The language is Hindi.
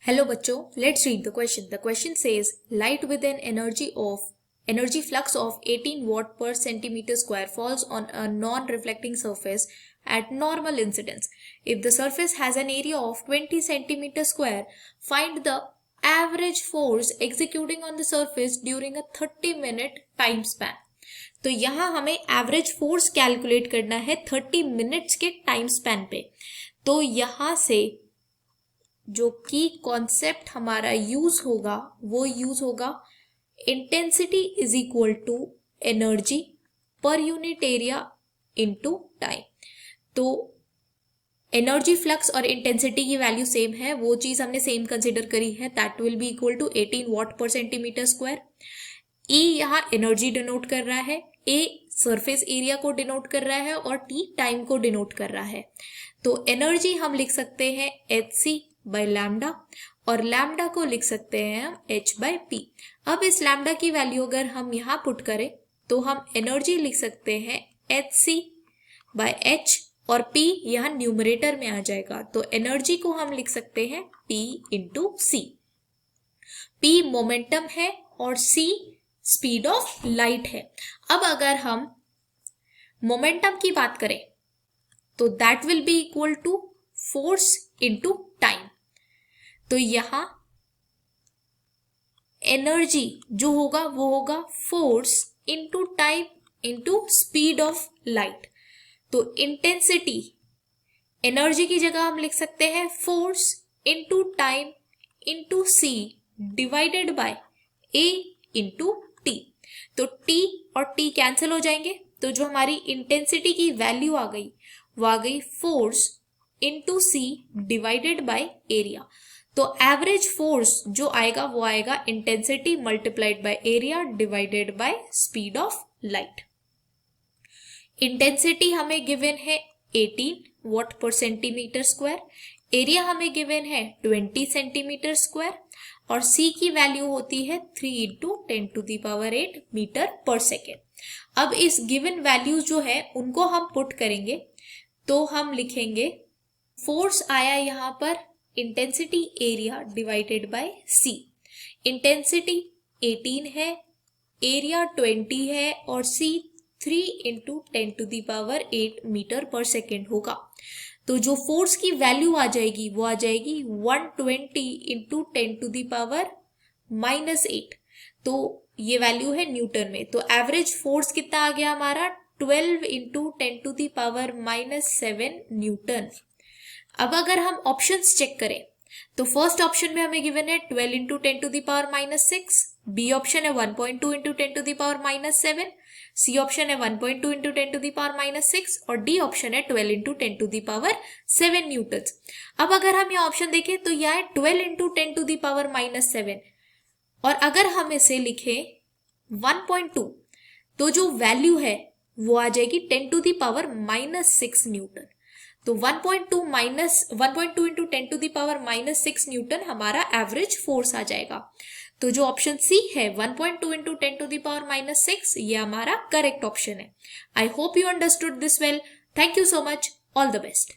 Hello बच्चों, let's read the question. The question says light with an energy flux of 18 watt per centimeter square falls on a non-reflecting surface at normal incidence. If the surface has an area of 20 centimeter square, find the average force executing on the surface during a 30-minute time span. तो यहाँ हमें एवरेज फोर्स कैलकुलेट करना है 30 मिनट्स के टाइम स्पैन पे। तो यहाँ से जो की कॉन्सेप्ट हमारा यूज होगा वो यूज होगा intensity is equal to energy per unit area into time. तो एनर्जी फ्लक्स और इंटेंसिटी की वैल्यू सेम है, वो चीज हमने सेम कंसिडर करी है, that will be equal to 18 watt per centimetre square. E यहाँ एनर्जी डिनोट कर रहा है, ए सरफेस एरिया को डिनोट कर रहा है और टी टाइम को डिनोट कर रहा है। तो एनर्जी हम लिख सकते हैं hc बाय लैम्डा और लैम्डा को लिख सकते हैं हम h बाय p। अब इस लैम्डा की वैल्यू अगर हम यहाँ पुट करें तो हम एनर्जी लिख सकते हैं hc बाय h और p यहाँ न्यूमरेटर में आ जाएगा। तो एनर्जी को हम लिख सकते हैं p into c। p momentum है और c स्पीड ऑफ लाइट है। अब अगर हम मोमेंटम की बात करें तो that will be equal to force into time. तो यहां एनर्जी जो होगा वो होगा force into time into speed of light. तो इंटेंसिटी एनर्जी की जगह हम लिख सकते हैं force into time into c divided by A into t. तो टी और टी कैंसिल हो जाएंगे, तो जो हमारी इंटेंसिटी की वैल्यू आ गई वो आ गई force into c divided by area. तो एवरेज फोर्स जो आएगा वो आएगा intensity multiplied by area divided by speed of light. Intensity हमें गिवन है 18 watt per centimetre square, area हमें गिवन है 20 सेंटीमीटर स्क्वायर और c की वैल्यू होती है 3 इंटू 10⁸ मीटर पर सेकेंड। अब इस गिवन वैल्यूज जो है उनको हम पुट करेंगे तो हम लिखेंगे फोर्स आया यहाँ पर intensity area divided bye c। Intensity 18 है, एरिया 20 है और c 3 इंटू 10⁸ मीटर पर सेकेंड होगा। तो जो फोर्स की वैल्यू आ जाएगी वो आ जाएगी 120 इंटू 10⁻⁻8। तो ये वैल्यू है न्यूटन में। तो एवरेज फोर्स कितना आ गया हमारा 12 इंटू 10⁻⁻7 न्यूटन। अब अगर हम ऑप्शंस चेक करें तो फर्स्ट ऑप्शन में हमें गिवन है 12 इंटू 10⁻⁻6, बी ऑप्शन है 1.2 इंटू 10⁻⁻7, सी ऑप्शन है 1.2 इंटू 10⁻⁻6 और डी ऑप्शन है 12 इंटू 10⁻7 न्यूटन। अब अगर हम ये ऑप्शन देखें तो यह है 12 इंटू 10⁻7 और अगर हम इसे लिखें 1.2 तो जो वैल्यू है वो आ जाएगी 10⁻⁻6 न्यूटन। तो 1.2 इंटू 10⁻⁻6 न्यूटन हमारा एवरेज फोर्स आ जाएगा। तो जो ऑप्शन सी है 1.2 इंटू 10⁻6 ये हमारा करेक्ट ऑप्शन है। I hope you understood this well. Thank you so much. All the best.